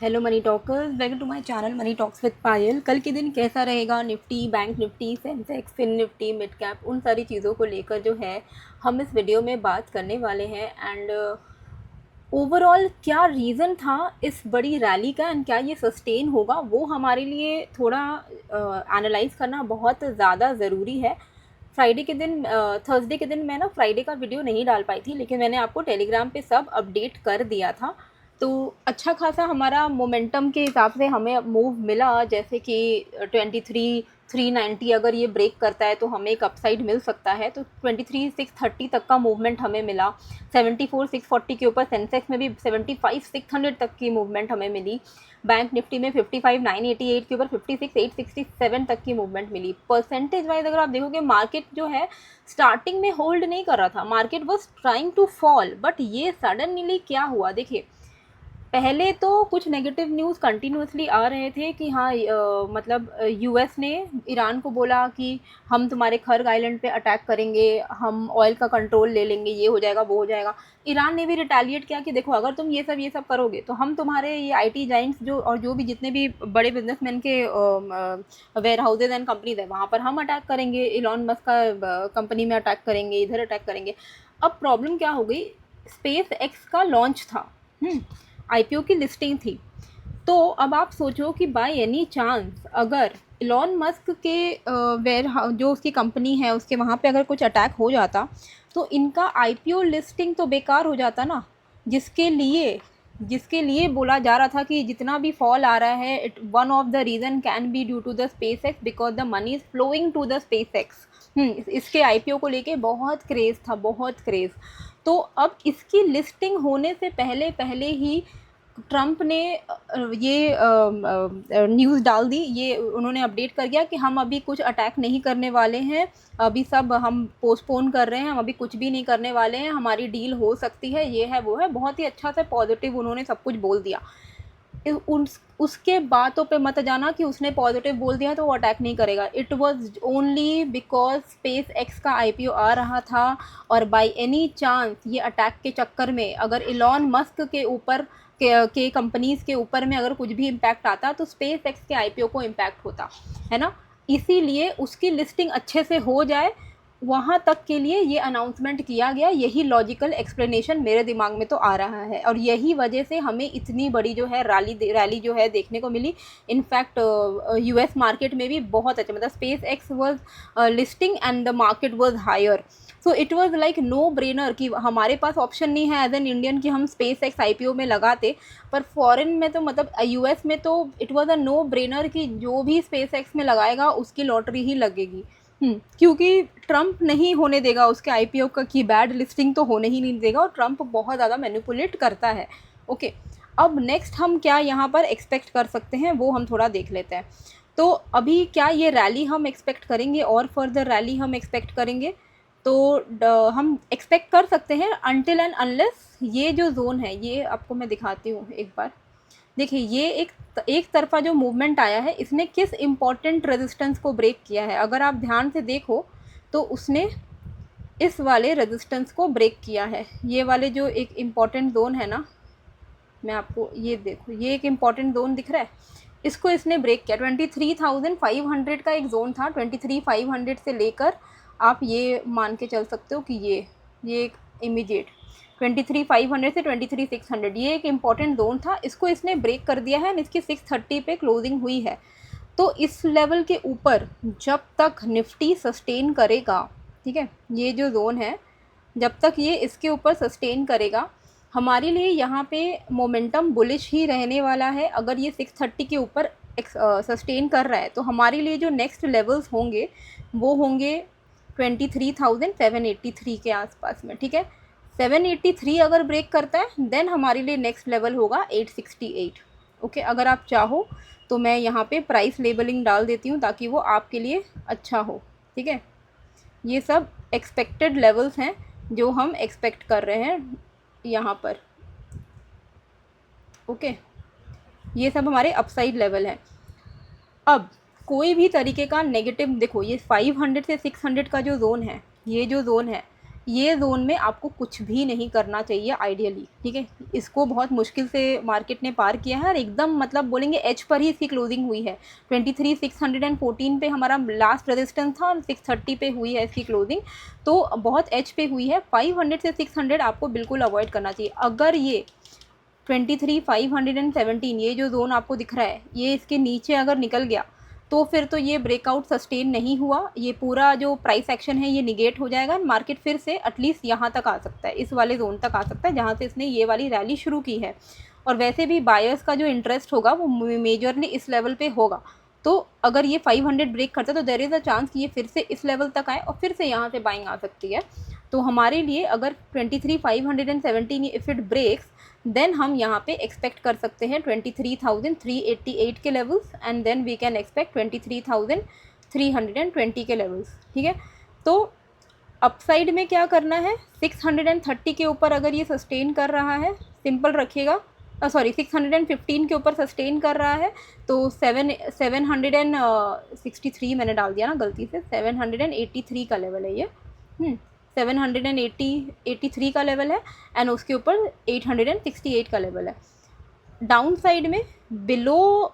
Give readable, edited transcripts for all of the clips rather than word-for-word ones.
Hello money talkers, welcome to my channel money talks with Payal. कल के दिन कैसा रहेगा Nifty, bank Nifty, Sensex, fin Nifty, mid cap, उन सारी चीज़ों को लेकर जो है हम इस वीडियो में बात करने वाले हैं। एंड ओवरऑल क्या रीज़न था इस बड़ी रैली का एंड क्या ये सस्टेन होगा, वो हमारे लिए थोड़ा एनालाइज करना बहुत ज़्यादा ज़रूरी है। फ्राइडे के दिन, थर्सडे के दिन मैं ना फ्राइडे का वीडियो नहीं डाल पाई थी, लेकिन मैंने आपको टेलीग्राम पे सब अपडेट कर दिया था। तो अच्छा खासा हमारा मोमेंटम के हिसाब से हमें मूव मिला, जैसे कि 23,390 अगर ये ब्रेक करता है तो हमें एक अपसाइड मिल सकता है। तो 23,630 तक का मूवमेंट हमें मिला। 74,640 के ऊपर सेंसेक्स में भी 75,600 तक की मूवमेंट हमें मिली। बैंक निफ्टी में 55,988 के ऊपर 56,867 तक की मूवमेंट मिली। परसेंटेज वाइज अगर आप देखोगे, मार्केट जो है स्टार्टिंग में होल्ड नहीं कर रहा था, market was trying to fall, but ये सडनली क्या हुआ देखिए। पहले तो कुछ नेगेटिव न्यूज़ कंटिन्यूसली आ रहे थे कि हाँ, मतलब यूएस ने ईरान को बोला कि हम तुम्हारे खर्ग आइलैंड पे अटैक करेंगे, हम ऑयल का कंट्रोल ले लेंगे, ये हो जाएगा वो हो जाएगा। ईरान ने भी रिटेलिएट किया कि देखो, अगर तुम ये सब करोगे तो हम तुम्हारे ये आईटी जाइंट्स जो और जो भी जितने भी बड़े बिजनेसमैन के वेयर हाउसेज एंड कंपनीज है, वहाँ पर हम अटैक करेंगे, इलॉन मस्क का कंपनी में अटैक करेंगे, इधर अटैक करेंगे। अब प्रॉब्लम क्या हो गई, स्पेस एक्स का लॉन्च था, आईपीओ की लिस्टिंग थी। तो अब आप सोचो कि बाय एनी चांस अगर इलॉन मस्क के वेयर जो उसकी कंपनी है उसके वहाँ पे अगर कुछ अटैक हो जाता तो इनका आईपीओ लिस्टिंग तो बेकार हो जाता ना। जिसके लिए बोला जा रहा था कि जितना भी फॉल आ रहा है, it one of the reason can be due to the space X because the money is flowing to the space X. इसके आईपीओ को लेके बहुत क्रेज़ था, बहुत क्रेज़। तो अब इसकी लिस्टिंग होने से पहले पहले ही ट्रंप ने ये न्यूज़ डाल दी, ये उन्होंने अपडेट कर दिया कि हम अभी कुछ अटैक नहीं करने वाले हैं, अभी सब हम पोस्टपोन कर रहे हैं, हम अभी कुछ भी नहीं करने वाले हैं, हमारी डील हो सकती है, ये है वो है। बहुत ही अच्छा से पॉजिटिव उन्होंने सब कुछ बोल दिया। उसके बातों पे मत जाना कि उसने पॉजिटिव बोल दिया तो वो अटैक नहीं करेगा। It was only because space x का आईपीओ आ रहा था, और बाय एनी चांस ये अटैक के चक्कर में अगर इलॉन मस्क के ऊपर के कंपनीज़ के ऊपर में अगर कुछ भी इम्पैक्ट आता तो स्पेस एक्स के आईपीओ को इम्पैक्ट होता है ना। इसीलिए उसकी लिस्टिंग अच्छे से हो जाए, वहाँ तक के लिए ये अनाउंसमेंट किया गया। यही लॉजिकल एक्सप्लेनेशन मेरे दिमाग में तो आ रहा है, और यही वजह से हमें इतनी बड़ी जो है रैली जो है देखने को मिली। इनफैक्ट यूएस मार्केट में भी बहुत अच्छा, मतलब space X was listing and the market was higher. So it was like no brainer कि हमारे पास ऑप्शन नहीं है एज एन इंडियन कि हम स्पेस एक्स आईपीओ में लगाते, पर फॉरेन में तो मतलब यूएस में तो it was a no brainer कि जो भी स्पेस एक्स में लगाएगा उसकी लॉटरी ही लगेगी। क्योंकि ट्रंप नहीं होने देगा उसके आईपीओ का की बैड लिस्टिंग तो होने ही नहीं देगा, और ट्रंप बहुत ज़्यादा मैनिपुलेट करता है। ओके, अब नेक्स्ट हम क्या यहाँ पर एक्सपेक्ट कर सकते हैं वो हम थोड़ा देख लेते हैं। तो अभी क्या ये रैली हम एक्सपेक्ट करेंगे और फर्दर रैली हम एक्सपेक्ट करेंगे, तो हम एक्सपेक्ट कर सकते हैं अनटिल एंड अनलेस ये जो जोन है, ये आपको मैं दिखाती हूँ एक बार। देखिए, ये एक तरफा जो मूवमेंट आया है, इसने किस इम्पॉर्टेंट रेजिस्टेंस को ब्रेक किया है। अगर आप ध्यान से देखो तो उसने इस वाले रेजिस्टेंस को ब्रेक किया है। ये वाले जो एक इम्पॉर्टेंट जोन है ना, मैं आपको ये देखो, ये एक इम्पॉर्टेंट जोन दिख रहा है, इसको इसने ब्रेक किया। 23,500 का एक जोन था, 23,500 से लेकर आप ये मान के चल सकते हो कि ये एक इमीडिएट 23,500 से 23,600 ये एक इम्पॉर्टेंट जोन था, इसको इसने ब्रेक कर दिया है। इसकी 630 पे क्लोजिंग हुई है। तो इस लेवल के ऊपर जब तक निफ्टी सस्टेन करेगा, ठीक है, ये जो जोन है जब तक ये इसके ऊपर सस्टेन करेगा, हमारे लिए यहाँ पे मोमेंटम बुलिश ही रहने वाला है। अगर ये 630 के ऊपर सस्टेन कर रहा है तो हमारे लिए जो नेक्स्ट लेवल्स होंगे वो होंगे 23,783 के आसपास में, ठीक है। 783 अगर ब्रेक करता है देन हमारे लिए नेक्स्ट लेवल होगा 868। ओके, अगर आप चाहो तो मैं यहाँ पे प्राइस लेबलिंग डाल देती हूँ ताकि वो आपके लिए अच्छा हो, ठीक है। ये सब एक्सपेक्टेड लेवल्स हैं जो हम एक्सपेक्ट कर रहे हैं यहाँ पर। ओके, ये सब हमारे अपसाइड लेवल हैं। अब कोई भी तरीके का नेगेटिव, देखो ये 500 से 600 का जो जोन है, ये जो जोन है ये ज़ोन में आपको कुछ भी नहीं करना चाहिए आइडियली, ठीक है। इसको बहुत मुश्किल से मार्केट ने पार किया है और एकदम मतलब बोलेंगे एज पर ही इसकी क्लोजिंग हुई है। 23,614 पे हमारा लास्ट रेजिस्टेंस था और 630 पे हुई है इसकी क्लोजिंग, तो बहुत एज पे हुई है। 500 से 600 आपको बिल्कुल अवॉइड करना चाहिए। अगर ये 23,517 ये जो जोन आपको दिख रहा है, ये इसके नीचे अगर निकल गया तो फिर तो ये ब्रेकआउट सस्टेन नहीं हुआ, ये पूरा जो प्राइस एक्शन है ये निगेट हो जाएगा। मार्केट फिर से एटलीस्ट यहाँ तक आ सकता है, इस वाले जोन तक आ सकता है जहाँ से इसने ये वाली रैली शुरू की है। और वैसे भी बायर्स का जो इंटरेस्ट होगा वो मेजरली इस लेवल पे होगा। तो अगर ये 500 ब्रेक करता है तो देयर इज़ अ चांस कि ये फिर से इस लेवल तक आए और फिर से यहाँ से बाइंग आ सकती है। तो हमारे लिए अगर 23,517 इफ़ इट ब्रेक्स, देन हम यहाँ पे एक्सपेक्ट कर सकते हैं 23,388 के levels, and then we can expect 23,320 के लेवल्स, ठीक है। तो अपसाइड में क्या करना है, 630 के ऊपर अगर ये सस्टेन कर रहा है, सिंपल रखिएगा, 615 के ऊपर सस्टेन कर रहा है तो 763 मैंने डाल दिया ना गलती से, 783 का लेवल है ये, 783 का लेवल है, एंड उसके ऊपर 868 का लेवल है। डाउन साइड में बिलो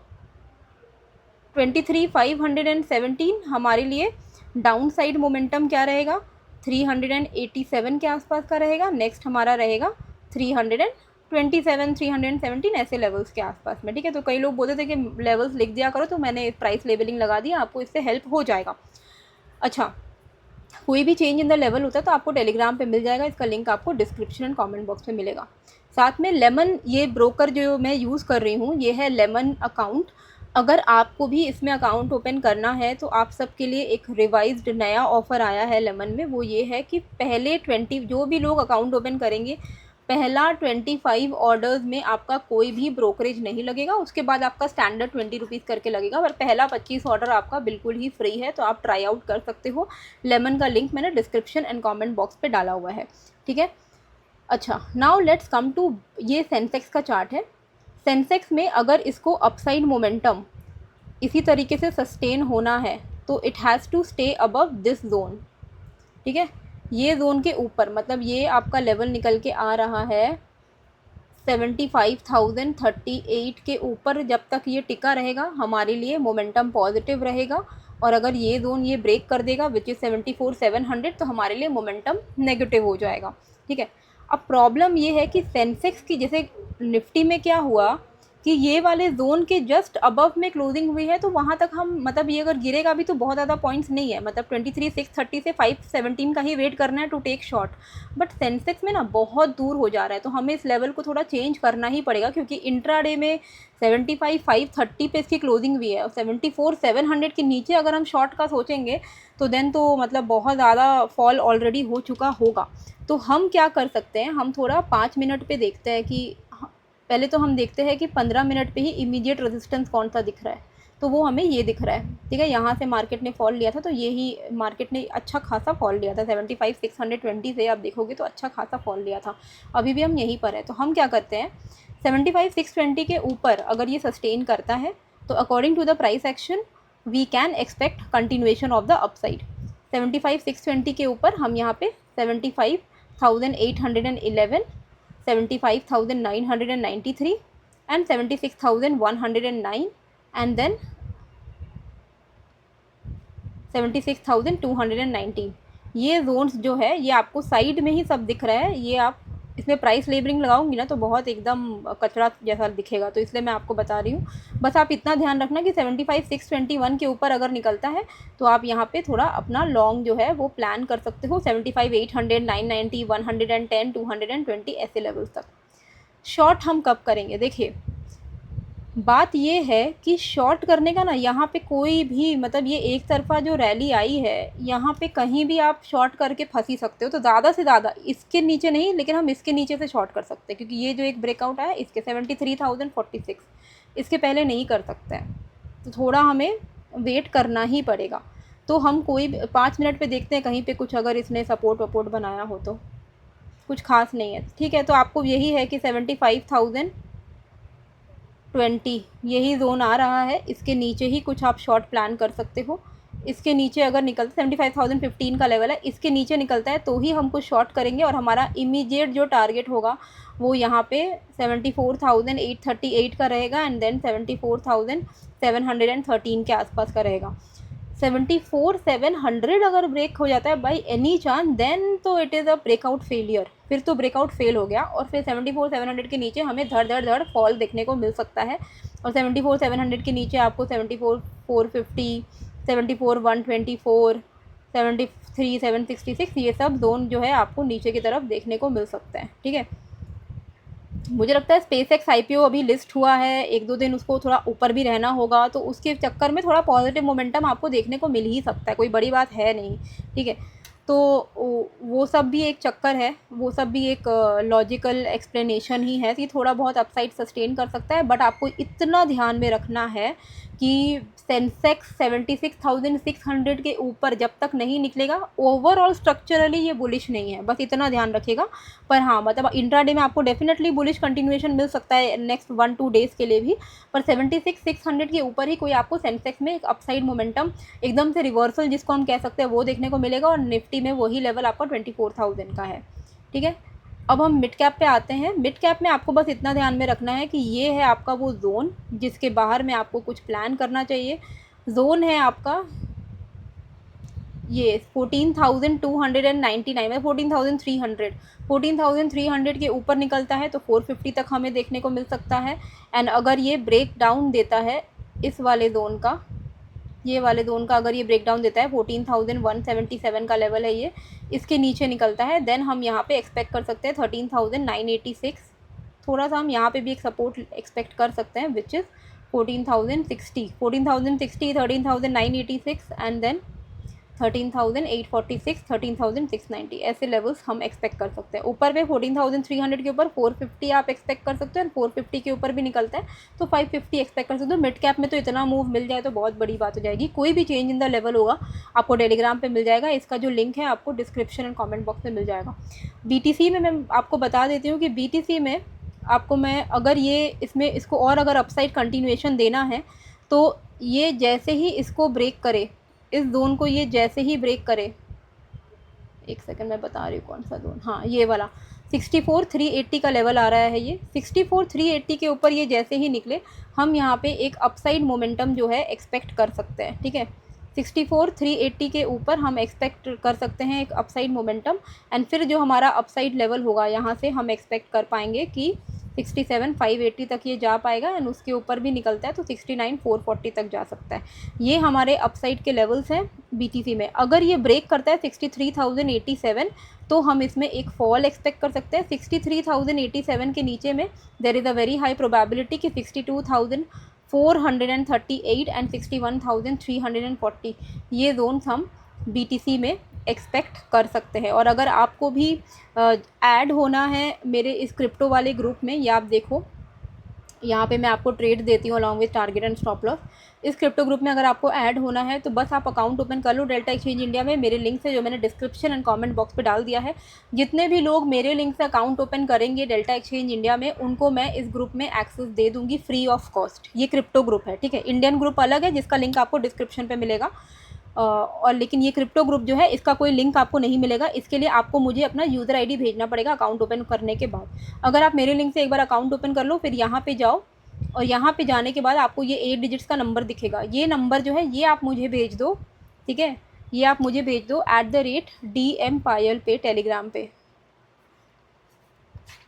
23,517 हमारे लिए डाउन साइड मोमेंटम क्या रहेगा, 387 के आसपास का रहेगा। नेक्स्ट हमारा रहेगा 327, 317 ऐसे लेवल्स के आसपास में, ठीक है। तो कई लोग बोलते थे कि लेवल्स लिख दिया करो, तो मैंने प्राइस लेबलिंग लगा दिया, आपको इससे हेल्प हो जाएगा। अच्छा, कोई भी चेंज इन द लेवल होता है तो आपको टेलीग्राम पे मिल जाएगा, इसका लिंक आपको डिस्क्रिप्शन एंड कमेंट बॉक्स में मिलेगा। साथ में लेमन, ये ब्रोकर जो मैं यूज़ कर रही हूँ ये है लेमन अकाउंट। अगर आपको भी इसमें अकाउंट ओपन करना है तो आप सबके लिए एक रिवाइज्ड नया ऑफ़र आया है लेमन में। वो ये है कि पहले 20 जो भी लोग अकाउंट ओपन करेंगे, पहला 25 ऑर्डर्स में आपका कोई भी ब्रोकरेज नहीं लगेगा, उसके बाद आपका स्टैंडर्ड 20 रुपीज़ करके लगेगा, पर पहला 25 ऑर्डर आपका बिल्कुल ही फ्री है, तो आप ट्राई आउट कर सकते हो। लेमन का लिंक मैंने डिस्क्रिप्शन एंड कमेंट बॉक्स पे डाला हुआ है, ठीक है। अच्छा, नाउ लेट्स कम टू, ये सेंसेक्स का चार्ट है। सेंसेक्स में अगर इसको अपसाइड मोमेंटम इसी तरीके से सस्टेन होना है तो it has to stay above this zone, ठीक है। ये जोन के ऊपर, मतलब ये आपका लेवल निकल के आ रहा है 75,038 के ऊपर, जब तक ये टिका रहेगा हमारे लिए मोमेंटम पॉजिटिव रहेगा। और अगर ये जोन ये ब्रेक कर देगा विच इज़ 74,700 तो हमारे लिए मोमेंटम नेगेटिव हो जाएगा, ठीक है। अब प्रॉब्लम ये है कि सेंसेक्स की, जैसे निफ्टी में क्या हुआ कि ये वाले जोन के जस्ट अबव में क्लोजिंग हुई है, तो वहाँ तक हम, मतलब ये अगर गिरेगा भी तो बहुत ज़्यादा पॉइंट्स नहीं है, मतलब 23,630 से 517 का ही वेट करना है to take short. But Sensex में ना बहुत दूर हो जा रहा है, तो हमें इस लेवल को थोड़ा चेंज करना ही पड़ेगा, क्योंकि इंट्राडे में 75,530 पे इसकी क्लोजिंग हुई है और 74,700 के नीचे अगर हम शॉर्ट का सोचेंगे तो देन तो मतलब बहुत ज़्यादा फॉल ऑलरेडी हो चुका होगा। तो हम क्या कर सकते हैं, हम थोड़ा 5 मिनट पे देखते हैं कि, पहले तो हम देखते हैं कि 15 मिनट पे ही इमीडिएट रेजिस्टेंस कौन सा दिख रहा है, तो वो हमें ये दिख रहा है, ठीक है। यहाँ से मार्केट ने फॉल लिया था, तो यही मार्केट ने अच्छा खासा फॉल लिया था 75,620 से, आप देखोगे तो अच्छा खासा फॉल लिया था। अभी भी हम यहीं पर है, तो हम क्या करते हैं, 75,620 के ऊपर अगर ये सस्टेन करता है तो according to the price action we can expect continuation of the upside. 75,620 के ऊपर हम यहाँ पे 75,811, 75,993 and 76,109 and then 76,219, ये जोन्स जो है ये आपको साइड में ही सब दिख रहा है। ये आप इसमें प्राइस लेबलिंग लगाऊंगी ना तो बहुत एकदम कचरा जैसा दिखेगा, तो इसलिए मैं आपको बता रही हूँ। बस आप इतना ध्यान रखना कि 75,621 के ऊपर अगर निकलता है तो आप यहाँ पे थोड़ा अपना लॉन्ग जो है वो प्लान कर सकते हो, 75,800, 990, 110, 220 ऐसे लेवल्स तक। शॉर्ट हम कब करेंगे, देखिए बात ये है कि शॉर्ट करने का ना, यहाँ पे कोई भी, मतलब ये एक तरफा जो रैली आई है यहाँ पे कहीं भी आप शॉर्ट करके फंसी सकते हो। तो ज़्यादा से ज़्यादा इसके नीचे नहीं, लेकिन हम इसके नीचे से शॉर्ट कर सकते हैं, क्योंकि ये जो एक ब्रेकआउट आया इसके 73,046, इसके पहले नहीं कर सकते हैं, तो थोड़ा हमें वेट करना ही पड़ेगा। तो हम कोई 5 मिनट पे देखते हैं कहीं पे कुछ अगर इसने सपोर्ट वपोर्ट बनाया हो तो, कुछ खास नहीं है, ठीक है। तो आपको यही है कि 75,020 यही जोन आ रहा है, इसके नीचे ही कुछ आप शॉर्ट प्लान कर सकते हो। इसके नीचे अगर निकलता है 75,015 का लेवल है, इसके नीचे निकलता है तो ही हम कुछ शॉर्ट करेंगे और हमारा इमीडिएट जो टारगेट होगा वो यहाँ पे 74,838 का रहेगा एंड देन 74,713 के आसपास का रहेगा। 74,700 अगर ब्रेक हो जाता है बाई एनी चांस देन तो it is a breakout failure, फिर तो ब्रेकआउट फेल हो गया और फिर 74,700 के नीचे हमें धड़ धड़ धड़ फॉल देखने को मिल सकता है। और 74,700 के नीचे आपको 74,450, 74,124, 73,766 ये सब जोन जो है आपको नीचे की तरफ देखने को मिल सकता है। ठीक है, मुझे लगता है स्पेसएक्स आईपीओ अभी लिस्ट हुआ है, 1-2 दिन उसको थोड़ा ऊपर भी रहना होगा, तो उसके चक्कर में थोड़ा पॉजिटिव मोमेंटम आपको देखने को मिल ही सकता है, कोई बड़ी बात है नहीं। ठीक है, तो वो सब भी एक चक्कर है, वो सब भी एक लॉजिकल एक्सप्लेनेशन ही है कि थोड़ा बहुत अपसाइड सस्टेन कर सकता है। बट आपको इतना ध्यान में रखना है कि सेंसेक्स 76,600 के ऊपर जब तक नहीं निकलेगा, ओवरऑल स्ट्रक्चरली ये बुलिश नहीं है, बस इतना ध्यान रखिएगा। पर हाँ, मतलब इंट्राडे में आपको डेफिनेटली बुलिश कंटिन्यूएशन मिल सकता है नेक्स्ट 1-2 डेज़ के लिए भी, पर 76,600 के ऊपर ही कोई आपको सेंसेक्स में एक अपसाइड मोमेंटम एकदम से रिवर्सल जिसको हम कह सकते हैं वो देखने को मिलेगा, और निफ्टी में वही लेवल आपका 24,000 का है। ठीक है, अब हम मिड कैप पे आते हैं। मिड कैप में आपको बस इतना ध्यान में रखना है कि ये है आपका वो जोन जिसके बाहर में आपको कुछ प्लान करना चाहिए। जोन है आपका ये 14,299 में 14,300, 14,300 के ऊपर निकलता है तो 450 तक हमें देखने को मिल सकता है। एंड अगर ये ब्रेक डाउन देता है इस वाले जोन का, ये वाले जोन का अगर ये ब्रेक डाउन देता है 14,177 का लेवल है ये, इसके नीचे निकलता है, देन हम यहाँ पे एक्सपेक्ट कर सकते हैं 13,986। थोड़ा सा हम यहाँ पे भी एक सपोर्ट एक्सपेक्ट कर सकते हैं विच इज़ 14,060, 13,986 एंड देन 13,846, 13,690 ऐसे लेवल्स हम एक्सपेक्ट कर सकते हैं। ऊपर पे 14,300 के ऊपर 450 आप एक्सपेक्ट कर सकते हो, और 450 के ऊपर भी निकलता है तो 550 एक्सपेक्ट कर सकते हो। मिड कैप में तो इतना मूव मिल जाए तो बहुत बड़ी बात हो जाएगी। कोई भी चेंज इन द लेवल होगा आपको टेलीग्राम पे मिल जाएगा, इसका जो लिंक है आपको डिस्क्रिप्शन एंड कॉमेंट बॉक्स में मिल जाएगा। BTC में मैं आपको बता देती हूँ कि BTC में आपको मैं अगर ये इसमें इसको और अगर अपसाइड कंटिन्यूएशन देना है तो ये जैसे ही इसको ब्रेक करे, इस जोन को ये जैसे ही ब्रेक करे, एक सेकंड मैं बता रही हूँ कौन सा जोन, हाँ ये वाला 64,380 का लेवल आ रहा है। ये 64,380 के ऊपर ये जैसे ही निकले हम यहाँ पे एक अपसाइड मोमेंटम जो है एक्सपेक्ट कर सकते हैं। ठीक है, 64,380 के ऊपर हम एक्सपेक्ट कर सकते हैं एक अपसाइड मोमेंटम, एंड फिर जो हमारा अपसाइड लेवल होगा यहाँ से हम एक्सपेक्ट कर पाएंगे कि 67,580 तक ये जा पाएगा, एंड उसके ऊपर भी निकलता है तो 69,440 तक जा सकता है। ये हमारे अपसाइड के लेवल्स हैं BTC में। अगर ये ब्रेक करता है 63,087 तो हम इसमें एक फॉल एक्सपेक्ट कर सकते हैं। 63,087 के नीचे में there is a very high probability कि 62,438 एंड 61,340 ये जोन्स हम BTC में एक्सपेक्ट कर सकते हैं। और अगर आपको भी ऐड होना है मेरे इस क्रिप्टो वाले ग्रुप में, ये आप देखो यहाँ पे मैं आपको ट्रेड देती हूँ along with target and stop loss. इस क्रिप्टो ग्रुप में अगर आपको ऐड होना है तो बस आप अकाउंट ओपन कर लो डेल्टा एक्सचेंज इंडिया में, मेरे लिंक से जो मैंने डिस्क्रिप्शन एंड कमेंट बॉक्स पे डाल दिया है। जितने भी लोग मेरे लिंक से अकाउंट ओपन करेंगे डेल्टा एक्सचेंज इंडिया में, उनको मैं इस ग्रुप में एक्सेस दे दूँगी फ्री ऑफ कॉस्ट। ये क्रिप्टो ग्रुप है, ठीक है, इंडियन ग्रुप अलग है जिसका लिंक आपको डिस्क्रिप्शन पर मिलेगा, और लेकिन ये क्रिप्टो ग्रुप जो है इसका कोई लिंक आपको नहीं मिलेगा। इसके लिए आपको मुझे अपना यूज़र आईडी भेजना पड़ेगा अकाउंट ओपन करने के बाद। अगर आप मेरे लिंक से एक बार अकाउंट ओपन कर लो, फिर यहाँ पे जाओ और यहाँ पे जाने के बाद आपको ये 8 डिजिट्स का नंबर दिखेगा। ये नंबर जो है ये आप मुझे भेज दो, ठीक है, ये आप मुझे भेज दो @DM पायल पे टेलीग्राम पे,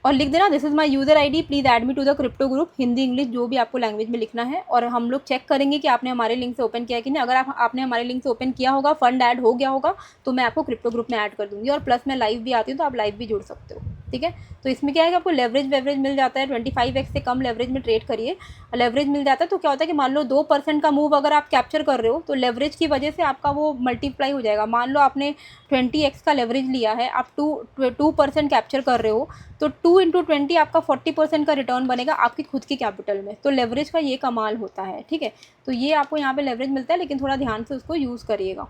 और लिख देना this is my user ID, please add me to the crypto group, Hindi English जो भी आपको लैंग्वेज में लिखना है। और हम लोग चेक करेंगे कि आपने हमारे लिंक से ओपन किया है कि नहीं। अगर आपने हमारे लिंक से ओपन किया होगा, फंड ऐड हो गया होगा, तो मैं आपको क्रिप्टो ग्रुप में ऐड कर दूँगी। और प्लस मैं लाइव भी आती हूँ तो आप लाइव भी जुड़ सकते हो, ठीक है। तो इसमें क्या है कि आपको लेवरेज मिल जाता है, 25x से कम लेवरेज में ट्रेड करिए, लेवरेज मिल जाता है। तो क्या होता है कि मान लो 2% का मूव अगर आप कैप्चर कर रहे हो तो लेवरेज की वजह से आपका वो मल्टीप्लाई हो जाएगा। मान लो आपने 20x का लेवरेज लिया है, आप 2% कैप्चर कर रहे हो, तो 2 × 20 आपका 40% का रिटर्न बनेगा आपकी खुद की कैपिटल में। तो लेवरेज का ये कमाल होता है, ठीक है। तो ये आपको यहाँ पे लेवरेज मिलता है, लेकिन थोड़ा ध्यान से उसको यूज़ करिएगा।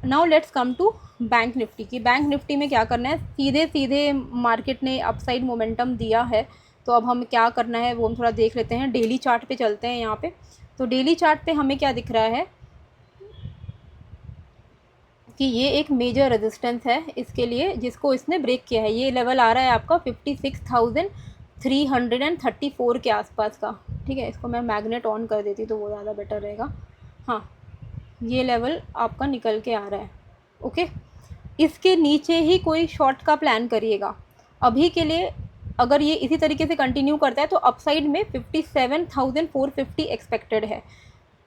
Now let's come to bank Nifty की। बैंक निफ्टी में क्या करना है, सीधे सीधे मार्केट ने अपसाइड मोमेंटम दिया है, तो अब हम क्या करना है वो हम थोड़ा देख लेते हैं। डेली चार्ट पे चलते हैं यहाँ पे। तो डेली चार्ट पे हमें क्या दिख रहा है, कि ये एक मेजर रेजिस्टेंस है इसके लिए, जिसको इसने ब्रेक किया है। ये लेवल आ रहा है आपका 56,334 के आसपास का, ठीक है। इसको मैं मैग्नेट ऑन कर देती तो वो ज़्यादा बेटर रहेगा। हाँ, ये लेवल आपका निकल के आ रहा है, ओके। इसके नीचे ही कोई शॉर्ट का प्लान करिएगा अभी के लिए। अगर ये इसी तरीके से कंटिन्यू करता है तो अपसाइड में 57,450 एक्सपेक्टेड है।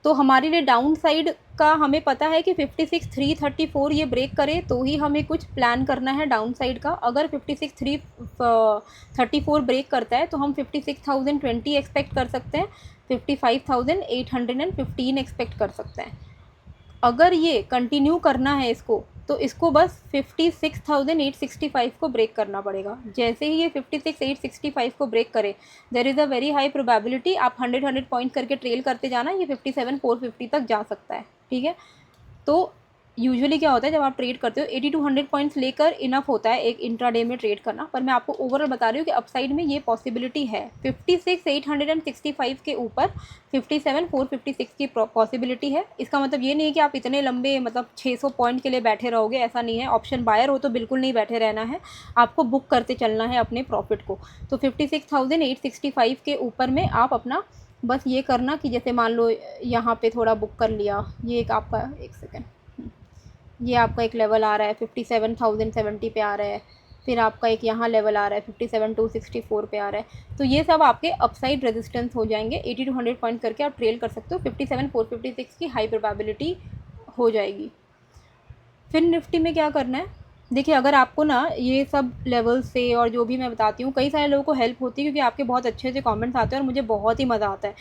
तो हमारे लिए डाउन साइड का हमें पता है कि 56,334 ये ब्रेक करे तो ही हमें कुछ प्लान करना है डाउन साइड का। अगर 56,334 ब्रेक करता है तो हम 56,020 एक्सपेक्ट कर सकते हैं, 55,815 एक्सपेक्ट कर सकते हैं। अगर ये कंटिन्यू करना है इसको, तो इसको बस 56,865 को ब्रेक करना पड़ेगा। जैसे ही ये 56,865 को ब्रेक करे, there is a very high probability आप 100 पॉइंट करके ट्रेल करते जाना, ये 57,450 तक जा सकता है, ठीक है। तो यूजुअली क्या होता है जब आप ट्रेड करते हो 80 to 100 पॉइंट्स लेकर इनफ होता है एक इंट्राडे में ट्रेड करना, पर मैं आपको ओवरऑल बता रही हूँ कि अपसाइड में ये पॉसिबिलिटी है। 56,865 के ऊपर 57,456 की पॉसिबिलिटी है। इसका मतलब ये नहीं है कि आप इतने लंबे मतलब 600 पॉइंट के लिए बैठे रहोगे, ऐसा नहीं है। ऑप्शन बायर हो तो बिल्कुल नहीं बैठे रहना है, आपको बुक करते चलना है अपने प्रॉफिट को। तो 56,865 के ऊपर में आप अपना बस ये करना कि जैसे मान लो यहाँ पे थोड़ा बुक कर लिया, ये एक आपका, एक सेकेंड, ये आपका एक लेवल आ रहा है 57,070 पे आ रहा है। फिर आपका एक यहाँ लेवल आ रहा है 57,264 पे आ रहा है। तो ये सब आपके अपसाइड रेजिस्टेंस हो जाएंगे। 80 to 100 पॉइंट करके आप ट्रेल कर सकते हो, 57,456 की हाई प्रोबेबिलिटी हो जाएगी। फिर निफ्टी में क्या करना है, देखिए अगर आपको ना ये सब लेवल से और जो भी मैं बताती हूँ, कई सारे लोगों को हेल्प होती है क्योंकि आपके बहुत अच्छे अच्छे कमेंट्स आते हैं और मुझे बहुत ही मज़ा आता है।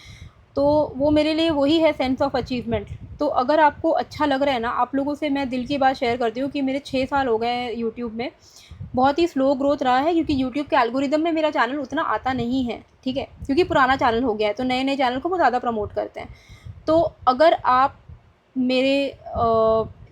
तो वो मेरे लिए वही है सेंस ऑफ अचीवमेंट। तो अगर आपको अच्छा लग रहा है ना, आप लोगों से मैं दिल की बात शेयर करती हूँ कि मेरे 6 साल हो गए हैं यूट्यूब में। बहुत ही स्लो ग्रोथ रहा है क्योंकि यूट्यूब के एल्गोरिदम में मेरा चैनल उतना आता नहीं है, ठीक है, क्योंकि पुराना चैनल हो गया है तो नए नए चैनल को वो ज़्यादा प्रमोट करते हैं। तो अगर आप मेरे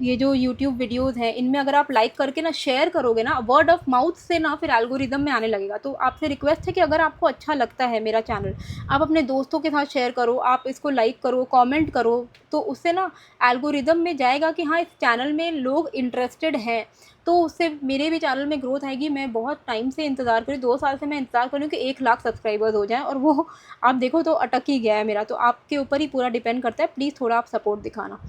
ये जो यूट्यूब वीडियोज़ हैं इनमें अगर आप लाइक करके ना शेयर करोगे ना, वर्ड ऑफ माउथ से ना फिर एल्गोरिदम में आने लगेगा। तो आपसे रिक्वेस्ट है कि अगर आपको अच्छा लगता है मेरा चैनल, आप अपने दोस्तों के साथ शेयर करो, आप इसको लाइक करो, कमेंट करो, तो उससे ना एल्गोरिदम में जाएगा कि हाँ इस चैनल में लोग इंटरेस्टेड हैं, तो उससे मेरे भी चैनल में ग्रोथ आएगी। मैं बहुत टाइम से इंतज़ार करी, 2 साल से मैं इंतज़ार कर रही हूँ कि 1 लाख सब्सक्राइबर्स हो जाएँ, और वो आप देखो तो अटक ही गया है मेरा। तो आपके ऊपर ही पूरा डिपेंड करता है, प्लीज़ थोड़ा आप सपोर्ट दिखाना,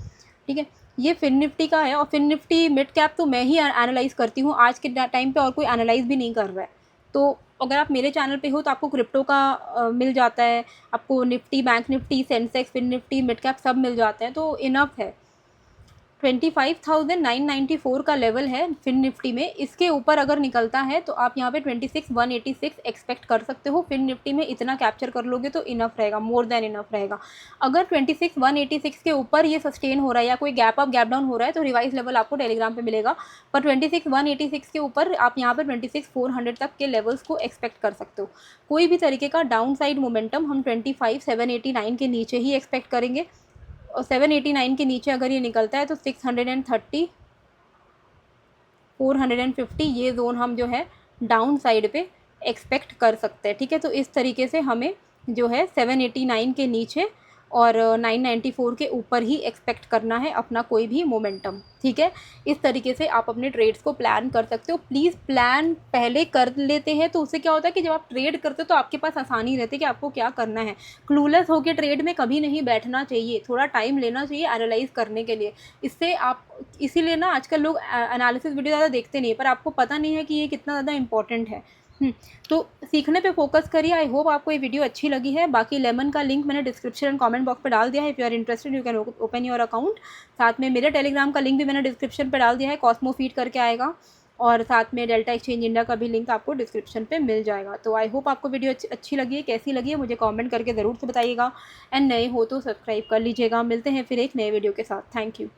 ठीक है। ये फिन निफ्टी का है, और फिन निफ्टी मिड कैप तो मैं ही एनालाइज़ करती हूँ, आज के टाइम पे और कोई एनालाइज़ भी नहीं कर रहा है। तो अगर आप मेरे चैनल पे हो तो आपको क्रिप्टो का मिल जाता है, आपको Nifty, bank Nifty, Sensex, fin Nifty, mid cap सब मिल जाते हैं, तो इनफ है। 25,994 का लेवल है फिन निफ्टी में, इसके ऊपर अगर निकलता है तो आप यहाँ पे 26,186 एक्सपेक्ट कर सकते हो। फिन निफ्टी में इतना कैप्चर कर लोगे तो इनफ रहेगा, मोर देन इनफ रहेगा। अगर 26,186 के ऊपर ये सस्टेन हो रहा है या कोई गैप अप गैप डाउन हो रहा है तो रिवाइज लेवल आपको टेलीग्राम पे मिलेगा, पर 26,186 के ऊपर आप यहाँ पर 26,400 तक के लेवल्स को एक्सपेक्ट कर सकते हो। कोई भी तरीके का डाउन साइड मोमेंटम हम 25,789 के नीचे ही एक्सपेक्ट करेंगे, और 789 के नीचे अगर ये निकलता है तो 630, 450 ये जोन हम जो है डाउन साइड पे एक्सपेक्ट कर सकते हैं, ठीक है। तो इस तरीके से हमें जो है 789 के नीचे और 994 के ऊपर ही एक्सपेक्ट करना है अपना कोई भी मोमेंटम, ठीक है। इस तरीके से आप अपने ट्रेड्स को प्लान कर सकते हो। प्लीज़ प्लान पहले कर लेते हैं तो उससे क्या होता है कि जब आप ट्रेड करते हो तो आपके पास आसानी रहती है कि आपको क्या करना है। क्लूलेस होकर ट्रेड में कभी नहीं बैठना चाहिए, थोड़ा टाइम लेना चाहिए एनालाइज करने के लिए। इससे आप, इसीलिए ना आजकल लोग एनालिसिस वीडियो ज़्यादा देखते नहीं, पर आपको पता नहीं है कि ये कितना ज़्यादा इंपॉर्टेंट है। तो सीखने पे फोकस करिए। आई होप आपको ये वीडियो अच्छी लगी है। बाकी लेमन का लिंक मैंने डिस्क्रिप्शन एंड कमेंट बॉक्स पे डाल दिया है, if you are interested you can open your account. साथ में मेरे टेलीग्राम का लिंक भी मैंने डिस्क्रिप्शन पे डाल दिया है, कॉस्मो फीड करके आएगा, और साथ में डेल्टा एक्सचेंज इंडिया का भी लिंक आपको डिस्क्रिप्शन पे मिल जाएगा। तो आई होप आपको वीडियो अच्छी लगी है। कैसी लगी है मुझे कमेंट करके ज़रूर से बताइएगा, एंड नए हो तो सब्सक्राइब कर लीजिएगा। मिलते हैं फिर एक नए वीडियो के साथ। Thank you.